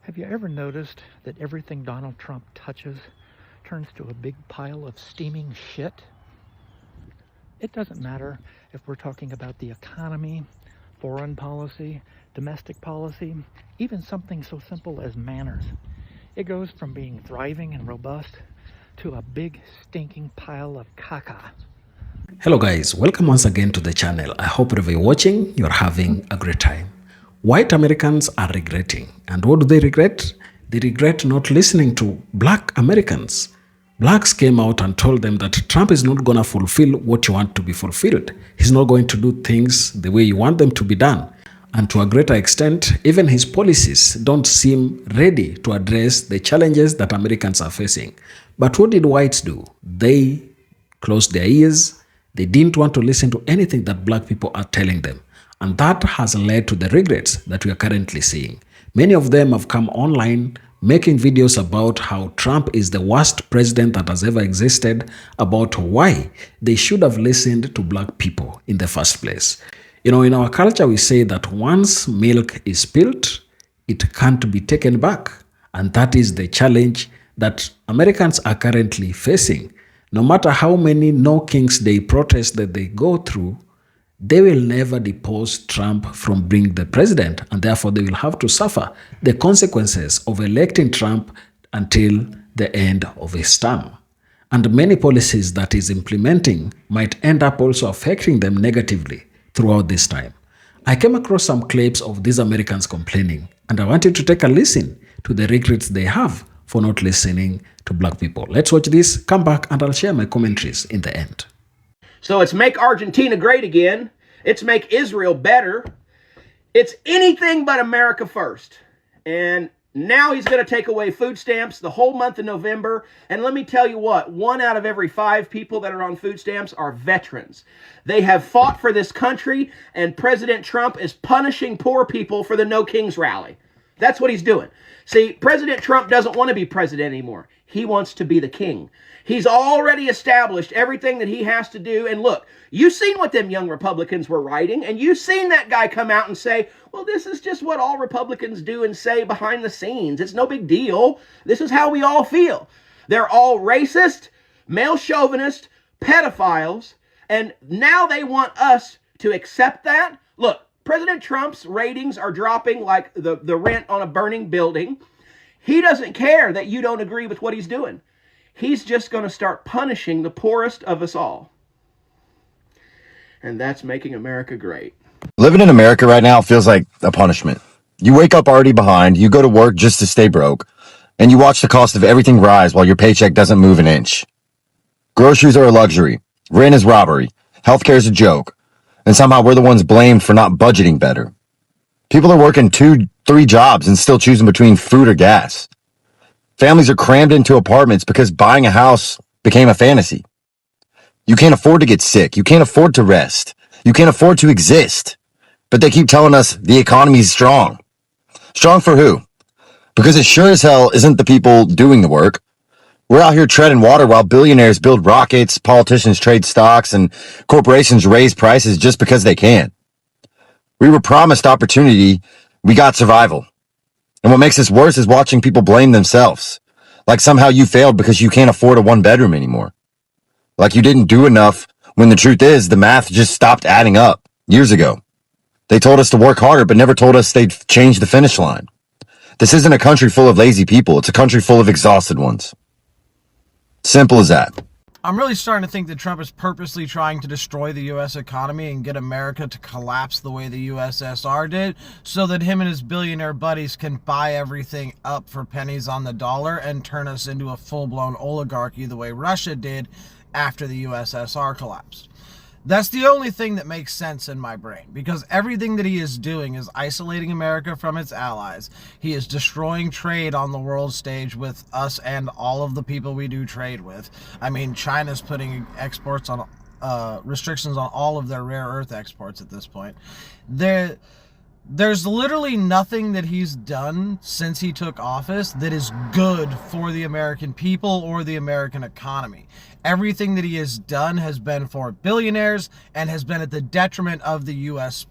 Have you ever noticed that everything Donald Trump touches turns to a big pile of steaming shit? It doesn't matter if we're talking about the economy, foreign policy, domestic policy, even something so simple as manners. It goes from being thriving and robust to a big stinking pile of caca. Hello guys, welcome once again to the channel. I hope wherever you're watching, you're having a great time. White Americans are regretting. And what do they regret? They regret not listening to black Americans. Blacks came out and told them that Trump is not going to fulfill what you want to be fulfilled. He's not going to do things the way you want them to be done. And to a greater extent, even his policies don't seem ready to address the challenges that Americans are facing. But what did whites do? They closed their ears. They didn't want to listen to anything that black people are telling them. And that has led to the regrets that we are currently seeing. Many of them have come online making videos about how Trump is the worst president that has ever existed, about why they should have listened to black people in the first place. You know, in our culture, we say that once milk is spilled, it can't be taken back. And that is the challenge that Americans are currently facing. No matter how many No King's Day protests that they go through, they will never depose Trump from being the president, and therefore they will have to suffer the consequences of electing Trump until the end of his term. And many policies that he's implementing might end up also affecting them negatively throughout this time. I came across some clips of these Americans complaining, and I want you to take a listen to the regrets they have for not listening to black people. Let's watch this, come back, and I'll share my commentaries in the end. So it's make Argentina great again. It's make Israel better. It's anything but America first. And now he's going to take away food stamps the whole month of November. And let me tell you what, 1 out of every 5 people that are on food stamps are veterans. They have fought for this country, and President Trump is punishing poor people for the No Kings rally. That's what he's doing. See, President Trump doesn't want to be president anymore. He wants to be the king. He's already established everything that he has to do. And look, you've seen what them young Republicans were writing, and you've seen that guy come out and say, well, this is just what all Republicans do and say behind the scenes. It's no big deal. This is how we all feel. They're all racist, male chauvinist, pedophiles, and now they want us to accept that. Look, President Trump's ratings are dropping like the rent on a burning building. He doesn't care that you don't agree with what he's doing. He's just going to start punishing the poorest of us all. And that's making America great. Living in America right now feels like a punishment. You wake up already behind, you go to work just to stay broke, and you watch the cost of everything rise while your paycheck doesn't move an inch. Groceries are a luxury, rent is robbery, healthcare is a joke, and somehow we're the ones blamed for not budgeting better. People are working 2-3 jobs and still choosing between food or gas. Families are crammed into apartments because buying a house became a fantasy. You can't afford to get sick. You can't afford to rest. You can't afford to exist. But they keep telling us the economy is strong. Strong for who? Because it sure as hell isn't the people doing the work. We're out here treading water while billionaires build rockets, politicians trade stocks, and corporations raise prices just because they can. We were promised opportunity. We got survival. And what makes this worse is watching people blame themselves. Like somehow you failed because you can't afford a 1-bedroom anymore. Like you didn't do enough when the truth is the math just stopped adding up years ago. They told us to work harder, but never told us they'd change the finish line. This isn't a country full of lazy people. It's a country full of exhausted ones. Simple as that. I'm really starting to think that Trump is purposely trying to destroy the U.S. economy and get America to collapse the way the USSR did, so that him and his billionaire buddies can buy everything up for pennies on the dollar and turn us into a full-blown oligarchy the way Russia did after the USSR collapsed. That's the only thing that makes sense in my brain, because everything that he is doing is isolating America from its allies. He is destroying trade on the world stage with us and all of the people we do trade with. I mean, China's putting exports on restrictions on all of their rare earth exports at this point. There's literally nothing that he's done since he took office that is good for the American people or the American economy. Everything that he has done has been for billionaires and has been at the detriment of the U.S.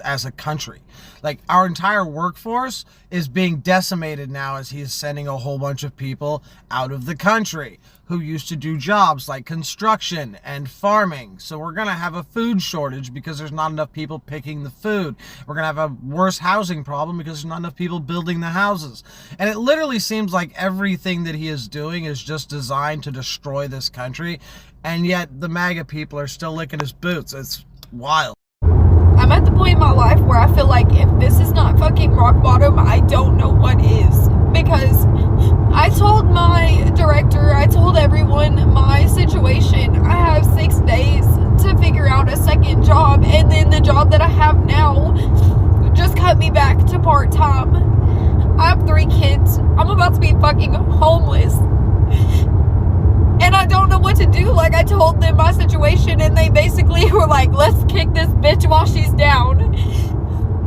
as a country. Like, our entire workforce is being decimated now as he is sending a whole bunch of people out of the country who used to do jobs like construction and farming. So we're going to have a food shortage because there's not enough people picking the food. We're going to have a worse housing problem because there's not enough people building the houses. And it literally seems like everything that he is doing is just designed to destroy this country. And yet the MAGA people are still licking his boots. It's wild. I'm at the point in my life where I feel like if this is not fucking rock bottom, I don't know what is. Because I told my director, I told everyone my situation. I have 6 days to figure out a second job, and then the job that I have now just cut me back to part-time. I have 3 kids. I'm about to be fucking homeless. And I don't know what to do. Like, I told them my situation, and they basically were like, let's kick this bitch while she's down.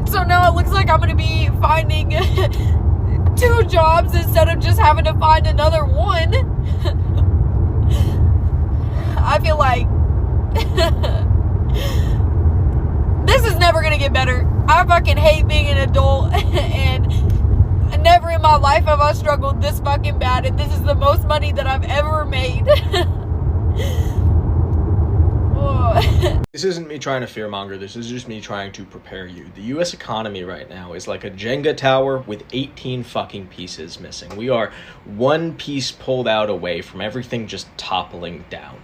So now it looks like I'm going to be finding 2 jobs instead of just having to find another one. I feel like this is never going to get better. I fucking hate being an adult, and never in my life have I struggled this fucking bad, and this is the most money that I've ever made. This isn't me trying to fearmonger, this is just me trying to prepare you. The US economy right now is like a Jenga tower with 18 fucking pieces missing. We are one piece pulled out away from everything just toppling down.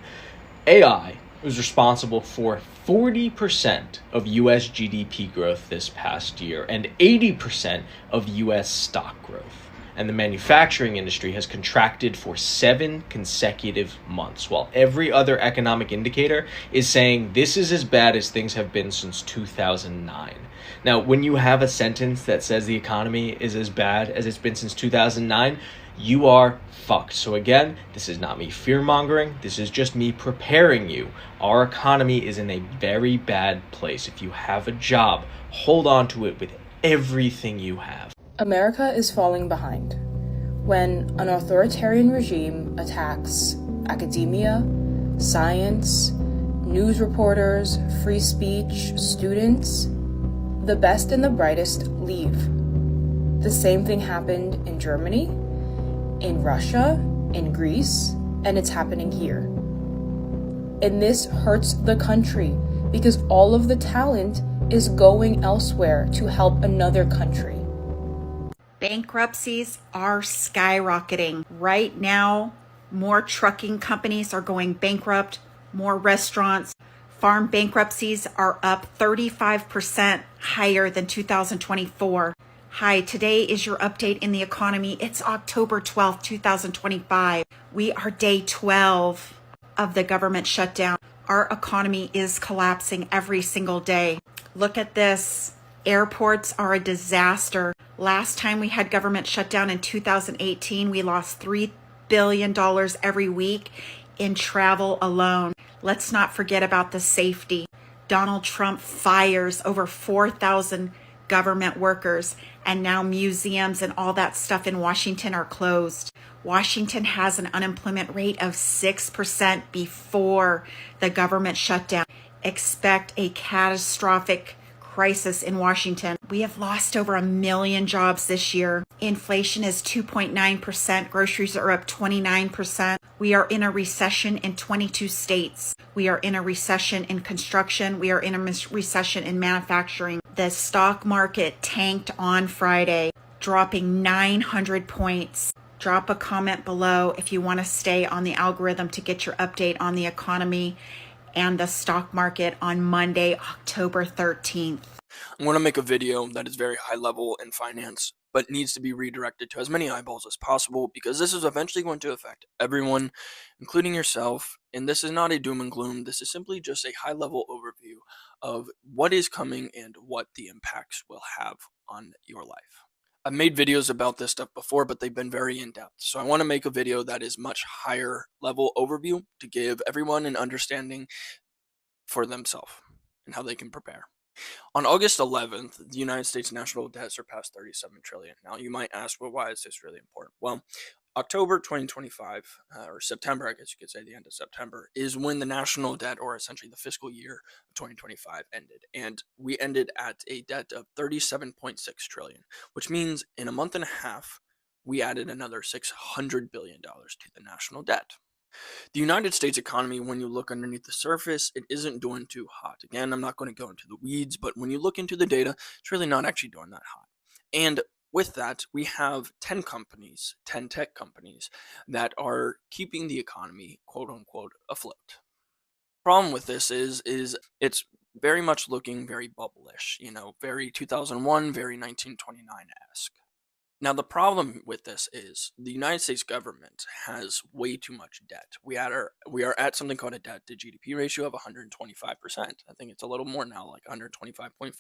AI was responsible for 40% of US GDP growth this past year and 80% of US stock growth. And the manufacturing industry has contracted for 7 consecutive months, while every other economic indicator is saying this is as bad as things have been since 2009. Now, when you have a sentence that says the economy is as bad as it's been since 2009, you are fucked. So again, this is not me fear-mongering, this is just me preparing you. Our economy is in a very bad place. If you have a job, hold on to it with everything you have. America is falling behind. When an authoritarian regime attacks academia, science, news reporters, free speech, students, the best and the brightest leave. The same thing happened in Germany, in Russia, in Greece, and it's happening here. And this hurts the country because all of the talent is going elsewhere to help another country. Bankruptcies are skyrocketing. Right now, more trucking companies are going bankrupt, more restaurants. Farm bankruptcies are up 35% higher than 2024. Hi, today is your update in the economy. It's October 12th, 2025. We are day 12 of the government shutdown. Our economy is collapsing every single day. Look at this. Airports are a disaster. Last time we had government shutdown in 2018, we lost $3 billion every week in travel alone. Let's not forget about the safety. Donald Trump fires over 4,000 government workers, and now museums and all that stuff in Washington are closed. Washington has an unemployment rate of 6% before the government shutdown. Expect a catastrophic crisis in Washington. We have lost over 1 million jobs this year. Inflation is 2.9%. Groceries are up 29%. We are in a recession in 22 states. We are in a recession in construction. We are in a recession in manufacturing. The stock market tanked on Friday, dropping 900 points. Drop a comment below if you want to stay on the algorithm to get your update on the economy and the stock market on Monday, October 13th. I'm going to make a video that is very high level in finance, but needs to be redirected to as many eyeballs as possible because this is eventually going to affect everyone, including yourself. And this is not a doom and gloom. This is simply just a high level overview of what is coming and what the impacts will have on your life. I've made videos about this stuff before, but they've been very in-depth. So I want to make a video that is much higher level overview to give everyone an understanding for themselves and how they can prepare. On August 11th, the United States national debt surpassed $37 trillion. Now you might ask, well, why is this really important? Well, October 2025, or September, I guess you could say the end of September, is when the national debt, or essentially the fiscal year of 2025, ended. And we ended at a debt of 37.6 trillion, which means in a month and a half, we added another $600 billion to the national debt. The United States economy, when you look underneath the surface, it isn't doing too hot. Again, I'm not going to go into the weeds, but when you look into the data, it's really not actually doing that hot. And with that, we have 10 companies, 10 tech companies, that are keeping the economy, quote unquote, afloat. Problem with this is it's very much looking very bubblish, very 2001, very 1929-esque. Now, the problem with this is the United States government has way too much debt. We are at something called a debt to GDP ratio of 125%. I think it's a little more now, like 125.4%.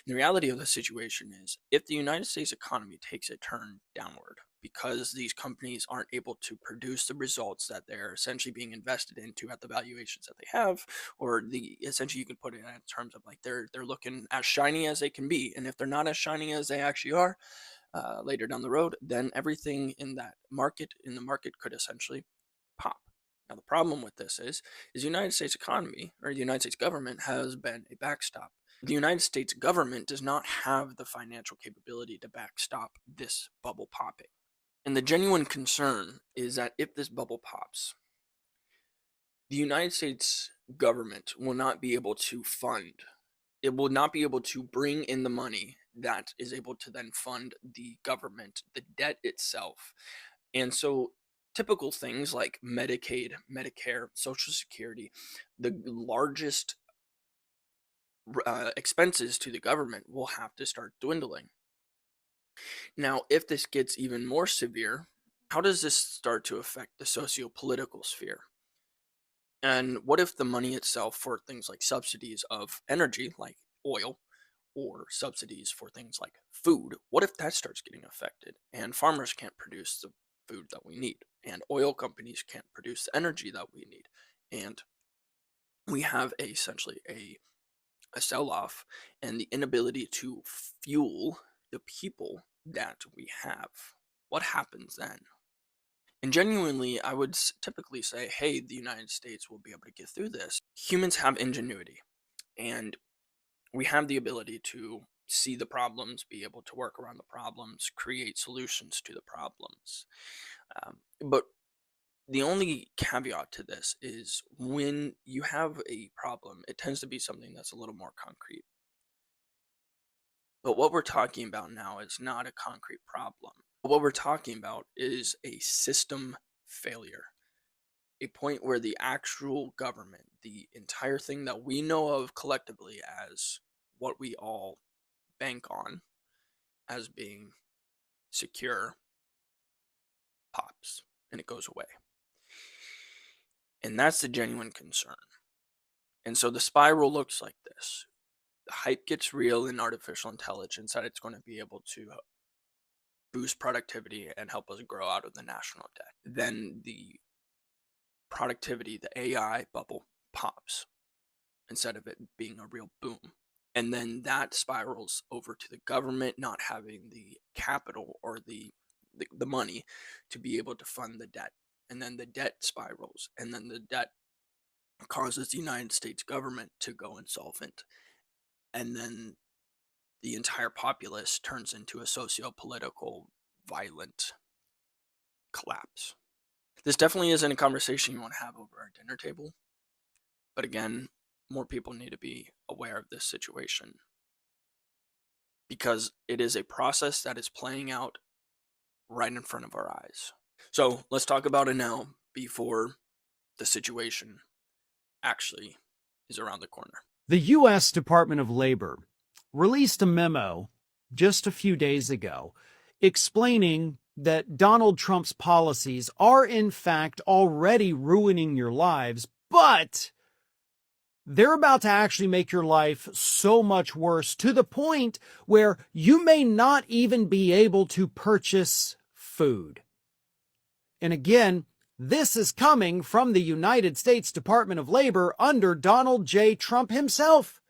The reality of the situation is if the United States economy takes a turn downward because these companies aren't able to produce the results that they're essentially being invested into at the valuations that they have, or essentially you can put it in terms of like they're looking as shiny as they can be. And if they're not as shiny as they actually are, later down the road, then everything in the market could essentially pop. Now, the problem with this is the United States economy, or the United States government, has been a backstop. The United States government does not have the financial capability to backstop this bubble popping. And the genuine concern is that if this bubble pops, the United States government will not be able to fund. It will not be able to bring in the money that is able to then fund the government, the debt itself. And so typical things like Medicaid, Medicare, Social Security, the largest expenses to the government will have to start dwindling. Now, if this gets even more severe, how does this start to affect the socio-political sphere? And what if the money itself for things like subsidies of energy, like oil, or subsidies for things like food, what if that starts getting affected and farmers can't produce the food that we need, and oil companies can't produce the energy that we need, and we have essentially a sell-off and the inability to fuel the people that we have? What happens then? And genuinely, I would typically say, hey, the United States will be able to get through this. Humans have ingenuity, and we have the ability to see the problems, be able to work around the problems, create solutions to the problems. But the only caveat to this is when you have a problem, it tends to be something that's a little more concrete. But what we're talking about now is not a concrete problem. What we're talking about is a system failure. A point where the actual government, the entire thing that we know of collectively as what we all bank on as being secure, pops and it goes away. And that's the genuine concern. And so the spiral looks like this. The hype gets real in artificial intelligence that it's going to be able to boost productivity and help us grow out of the national debt. Then the productivity, the AI bubble pops instead of it being a real boom. And then that spirals over to the government not having the capital or the money to be able to fund the debt. And then the debt spirals, and then the debt causes the United States government to go insolvent. And then the entire populace turns into a socio-political, violent collapse. This definitely isn't a conversation you want to have over a dinner table. But again, more people need to be aware of this situation, because it is a process that is playing out right in front of our eyes. So let's talk about it now before the situation actually is around the corner. The U.S. Department of Labor released a memo just a few days ago explaining that Donald Trump's policies are in fact already ruining your lives, but they're about to actually make your life so much worse, to the point where you may not even be able to purchase food. And again, this is coming from the United States Department of Labor under Donald J. Trump himself.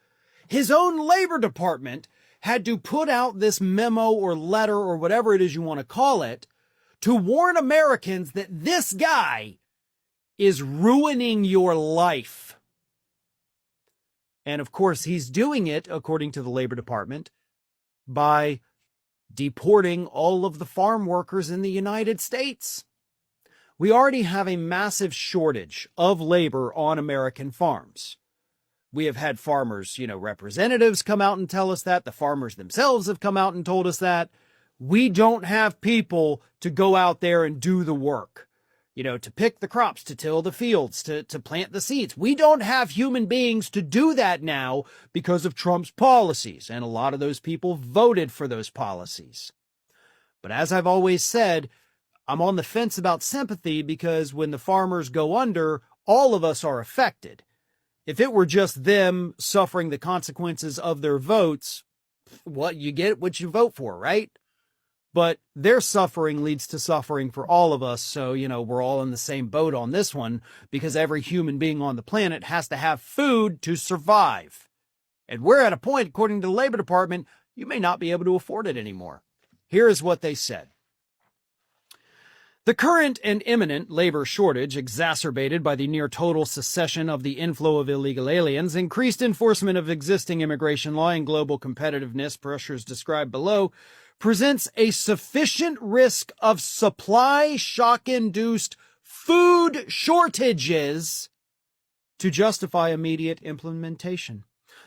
His own Labor Department had to put out this memo or letter or whatever it is you want to call it to warn Americans that this guy is ruining your life. And of course, he's doing it, according to the Labor Department, by deporting all of the farm workers in the United States. We already have a massive shortage of labor on American farms. We have had farmers, representatives come out and tell us that. The farmers themselves have come out and told us that. We don't have people to go out there and do the work, to pick the crops, to till the fields, to plant the seeds. We don't have human beings to do that now because of Trump's policies. And a lot of those people voted for those policies. But as I've always said, I'm on the fence about sympathy because when the farmers go under, all of us are affected. If it were just them suffering the consequences of their votes, you get what you vote for, right? But their suffering leads to suffering for all of us. So, we're all in the same boat on this one because every human being on the planet has to have food to survive. And we're at a point, according to the Labor Department, you may not be able to afford it anymore. Here is what they said. The current and imminent labor shortage, exacerbated by the near total cessation of the inflow of illegal aliens, increased enforcement of existing immigration law, and global competitiveness pressures described below, presents a sufficient risk of supply shock-induced food shortages to justify immediate implementation.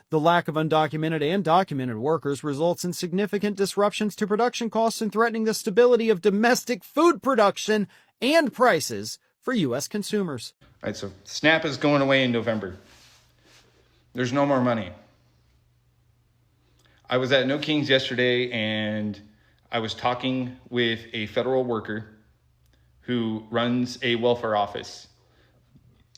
The lack of undocumented and documented workers results in significant disruptions to production costs and threatening the stability of domestic food production and prices for U.S. consumers. All right, so SNAP is going away in November. There's no more money. I was at No Kings yesterday and I was talking with a federal worker who runs a welfare office.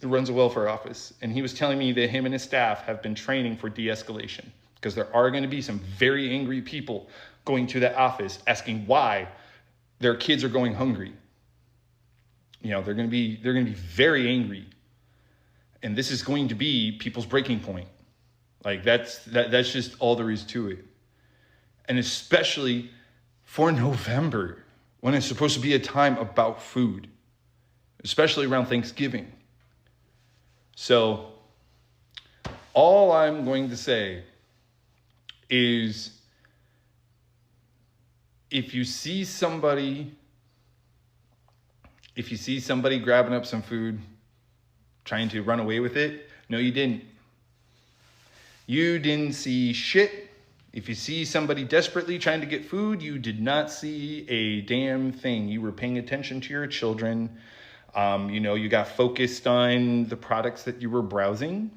And he was telling me that him and his staff have been training for de-escalation because there are going to be some very angry people going to that office asking why their kids are going hungry. They're going to be very angry, and this is going to be people's breaking point. Like that's just all there is to it. And especially for November, when it's supposed to be a time about food, especially around Thanksgiving. So all I'm going to say is if you see somebody grabbing up some food, trying to run away with it, no, you didn't. You didn't see shit. If you see somebody desperately trying to get food, you did not see a damn thing. You were paying attention to your children. You got focused on the products that you were browsing.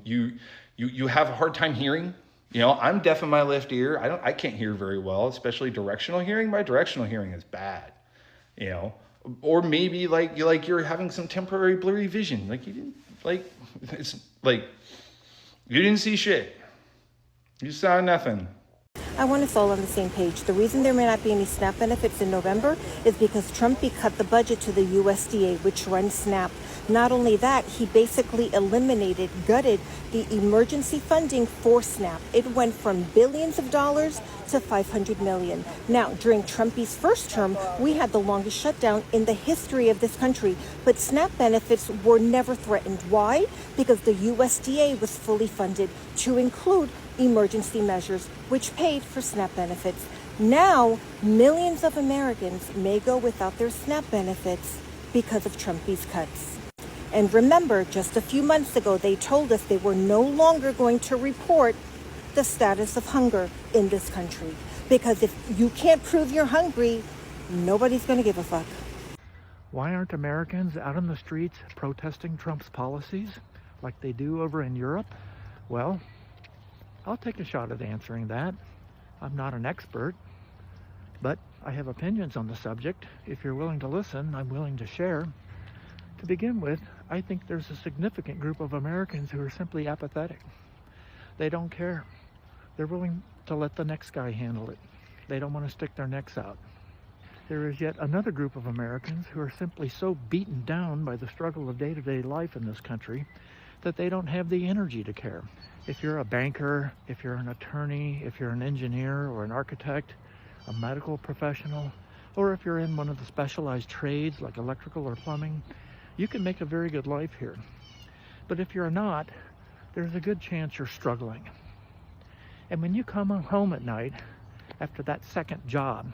You have a hard time hearing. I'm deaf in my left ear. I can't hear very well, especially directional hearing. My directional hearing is bad. Or maybe you're having some temporary blurry vision. You didn't see shit. You saw nothing. I want us all on the same page. The reason there may not be any SNAP benefits in November is because Trump cut the budget to the USDA, which runs SNAP. Not only that, he basically gutted the emergency funding for SNAP. It went from billions of dollars to $500 million. Now, during Trumpy's first term, we had the longest shutdown in the history of this country, but SNAP benefits were never threatened. Why? Because the USDA was fully funded to include emergency measures, which paid for SNAP benefits. Now, millions of Americans may go without their SNAP benefits because of Trumpy's cuts. And remember, just a few months ago, they told us they were no longer going to report the status of hunger in this country. Because if you can't prove you're hungry, nobody's going to give a fuck. Why aren't Americans out on the streets protesting Trump's policies like they do over in Europe? Well, I'll take a shot at answering that. I'm not an expert, but I have opinions on the subject. If you're willing to listen, I'm willing to share. To begin with, I think there's a significant group of Americans who are simply apathetic. They don't care. They're willing to let the next guy handle it. They don't want to stick their necks out. There is yet another group of Americans who are simply so beaten down by the struggle of day-to-day life in this country that they don't have the energy to care. If you're a banker, if you're an attorney, if you're an engineer or an architect, a medical professional, Or if you're in one of the specialized trades like electrical or plumbing, you can make a very good life here. But if you're not, there's a good chance you're struggling. And when you come home at night after that second job,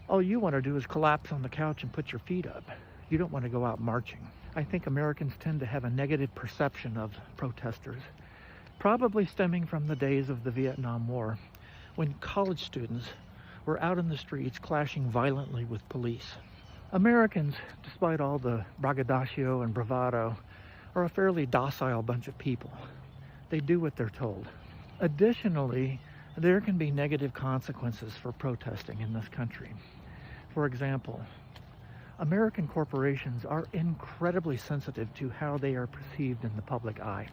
all you want to do is collapse on the couch and put your feet up. You don't want to go out marching. I think Americans tend to have a negative perception of protesters, probably stemming from the days of the Vietnam War, when college students were out in the streets clashing violently with police. Americans, despite all the braggadocio and bravado, are a fairly docile bunch of people. They do what they're told. Additionally, there can be negative consequences for protesting in this country. For example, American corporations are incredibly sensitive to how they are perceived in the public eye.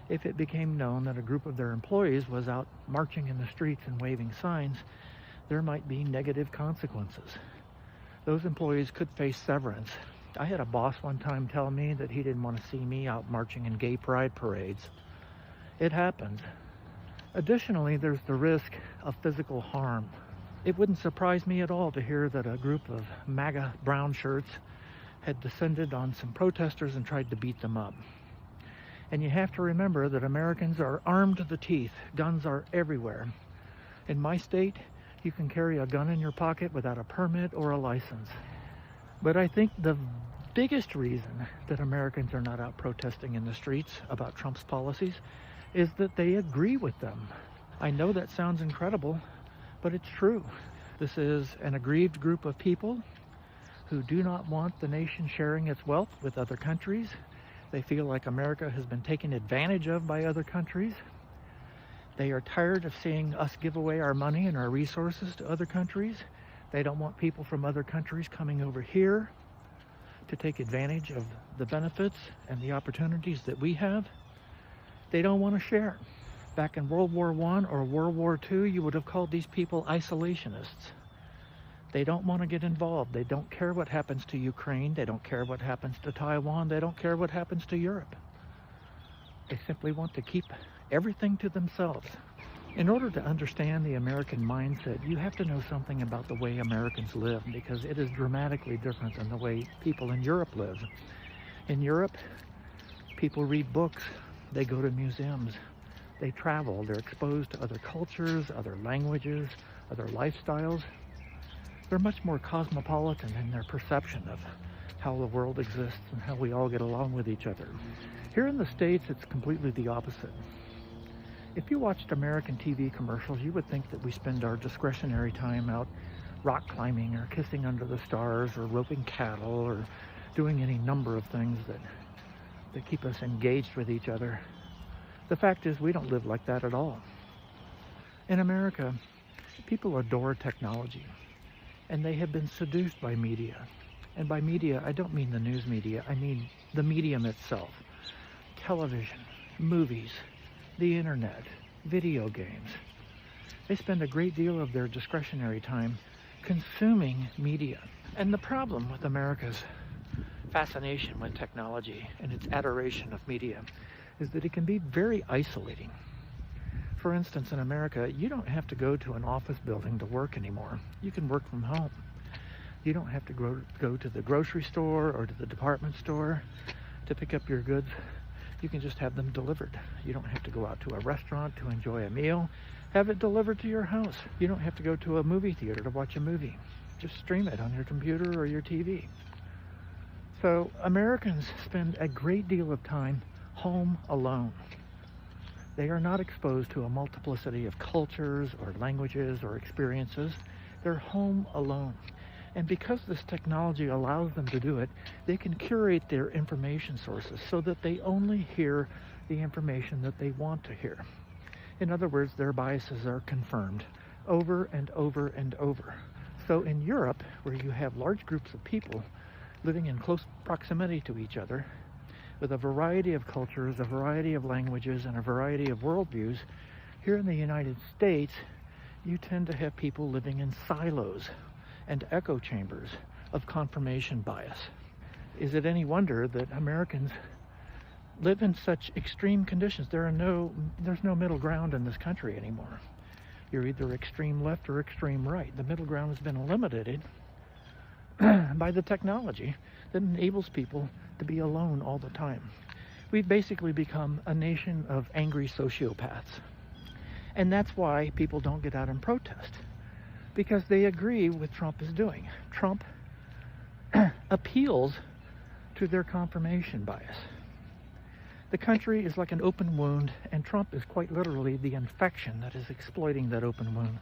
If it became known that a group of their employees was out marching in the streets and waving signs, there might be negative consequences. Those employees could face severance. I had a boss one time tell me that he didn't want to see me out marching in gay pride parades. It happens. Additionally, there's the risk of physical harm. It wouldn't surprise me at all to hear that a group of MAGA brown shirts had descended on some protesters and tried to beat them up. And you have to remember that Americans are armed to the teeth. Guns are everywhere. In my state, you can carry a gun in your pocket without a permit or a license. But I think the biggest reason that Americans are not out protesting in the streets about Trump's policies is that they agree with them. I know that sounds incredible, but it's true. This is an aggrieved group of people who do not want the nation sharing its wealth with other countries. They feel like America has been taken advantage of by other countries. They are tired of seeing us give away our money and our resources to other countries. They don't want people from other countries coming over here to take advantage of the benefits and the opportunities that we have. They don't want to share. Back in World War I or World War II, you would have called these people isolationists. They don't want to get involved. They don't care what happens to Ukraine. They don't care what happens to Taiwan. They don't care what happens to Europe. They simply want to keep everything to themselves. In order to understand the American mindset, you have to know something about the way Americans live, because it is dramatically different than the way people in Europe live. In Europe, people read books, they go to museums, they travel, they're exposed to other cultures, other languages, other lifestyles. They're much more cosmopolitan in their perception of how the world exists and how we all get along with each other. Here in the States, it's completely the opposite. If you watched American TV commercials, you would think that we spend our discretionary time out rock climbing or kissing under the stars or roping cattle or doing any number of things that keep us engaged with each other. The fact is, we don't live like that at all. In America, people adore technology, and they have been seduced by media. And by media, I don't mean the news media, I mean the medium itself. Television, movies, the internet, video games. They spend a great deal of their discretionary time consuming media. And the problem with America's fascination with technology and its adoration of media is that it can be very isolating. For instance, in America, you don't have to go to an office building to work anymore. You can work from home. You don't have to go to the grocery store or to the department store to pick up your goods. You can just have them delivered. You don't have to go out to a restaurant to enjoy a meal. Have it delivered to your house. You don't have to go to a movie theater to watch a movie. Just stream it on your computer or your TV. So Americans spend a great deal of time home alone. They are not exposed to a multiplicity of cultures or languages or experiences. They're home alone. And because this technology allows them to do it, they can curate their information sources so that they only hear the information that they want to hear. In other words, their biases are confirmed over and over and over. So in Europe, where you have large groups of people living in close proximity to each other, with a variety of cultures, a variety of languages, and a variety of worldviews, here in the United States, you tend to have people living in silos and echo chambers of confirmation bias. Is it any wonder that Americans live in such extreme conditions? There's no middle ground in this country anymore. You're either extreme left or extreme right. The middle ground has been eliminated by the technology that enables people to be alone all the time. We've basically become a nation of angry sociopaths. And that's why people don't get out and protest, because they agree with Trump is doing. Trump appeals to their confirmation bias. The country is like an open wound, and Trump is quite literally the infection that is exploiting that open wound.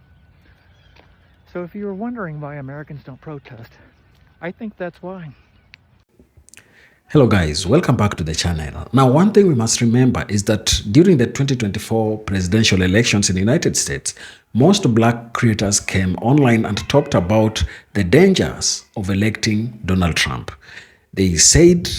So if you were wondering why Americans don't protest, I think that's why. Hello guys, welcome back to the channel. Now, one thing we must remember is that during the 2024 presidential elections in the United States, most black creators came online and talked about the dangers of electing Donald Trump. They said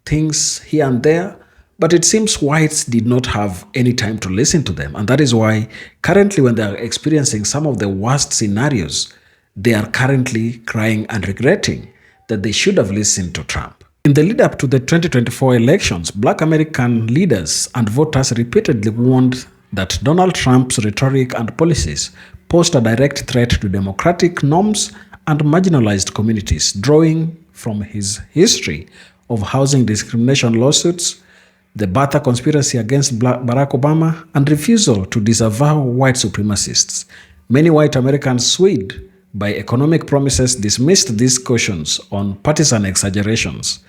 things here and there, but it seems whites did not have any time to listen to them. And that is why currently when they are experiencing some of the worst scenarios, they are currently crying and regretting that they should have listened to Trump. In the lead up to the 2024 elections, black American leaders and voters repeatedly warned that Donald Trump's rhetoric and policies posed a direct threat to democratic norms and marginalized communities, drawing from his history of housing discrimination lawsuits, the birther conspiracy against Barack Obama, and refusal to disavow white supremacists. Many white Americans, swayed by economic promises, dismissed these cautions on partisan exaggerations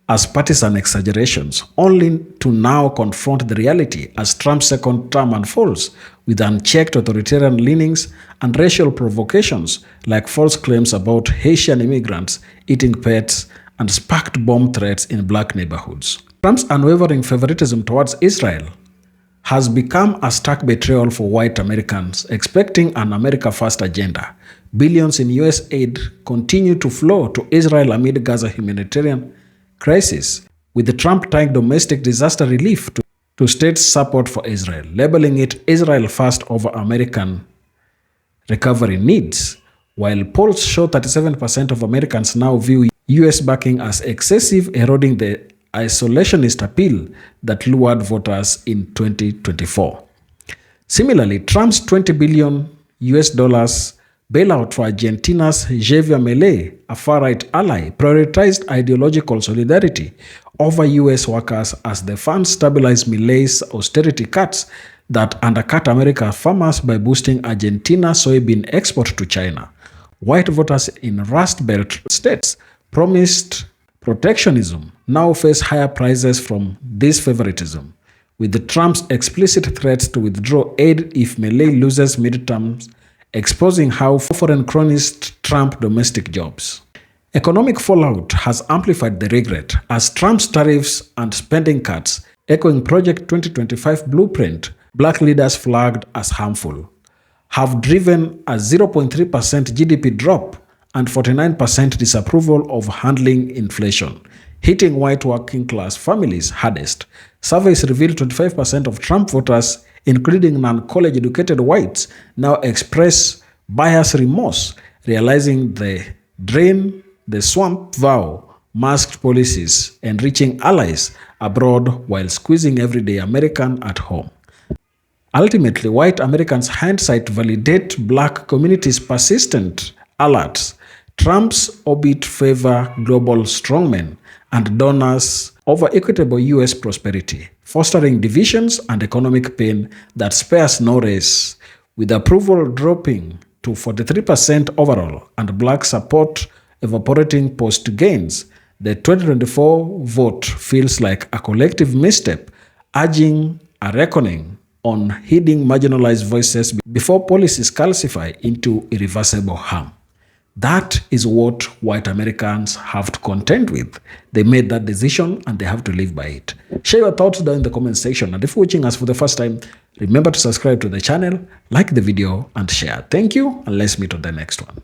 as partisan exaggerations, only to now confront the reality as Trump's second term unfolds with unchecked authoritarian leanings and racial provocations like false claims about Haitian immigrants eating pets and sparked bomb threats in black neighborhoods. Trump's unwavering favoritism towards Israel has become a stark betrayal for white Americans expecting an America First agenda. Billions in US aid continue to flow to Israel amid Gaza humanitarian crisis, with the Trump tying domestic disaster relief to states' support for Israel, labeling it Israel First over American recovery needs. While polls show 37% of Americans now view US backing as excessive, eroding the isolationist appeal that lured voters in 2024. Similarly, Trump's $20 billion bailout for Argentina's Javier Milei, a far-right ally, prioritized ideological solidarity over US workers as the funds stabilized Milei's austerity cuts that undercut American farmers by boosting Argentina's soybean export to China. White voters in Rust Belt states promised protectionism now face higher prices from this favoritism, with the Trump's explicit threats to withdraw aid if Milei loses midterms exposing how foreign cronies trump domestic jobs. Economic fallout has amplified the regret as Trump's tariffs and spending cuts, echoing Project 2025 blueprint black leaders flagged as harmful, have driven a 0.3% GDP drop and 49% disapproval of handling inflation, hitting white working-class families hardest. Surveys revealed 25% of Trump voters, including non-college educated whites, now express bias remorse, realizing the drain the swamp vow masked policies, enriching allies abroad while squeezing everyday American at home. Ultimately, white Americans' hindsight validate black communities' persistent alerts. Trump's orbit favor global strongmen and donors over equitable U.S. prosperity, fostering divisions and economic pain that spares no race, with approval dropping to 43% overall and black support evaporating post-gains. The 2024 vote feels like a collective misstep, urging a reckoning on heeding marginalized voices before policies calcify into irreversible harm. That is what white Americans have to contend with. They made that decision and they have to live by it. Share your thoughts down in the comment section. And if you're watching us for the first time, remember to subscribe to the channel, like the video, and share. Thank you, and let's meet on the next one.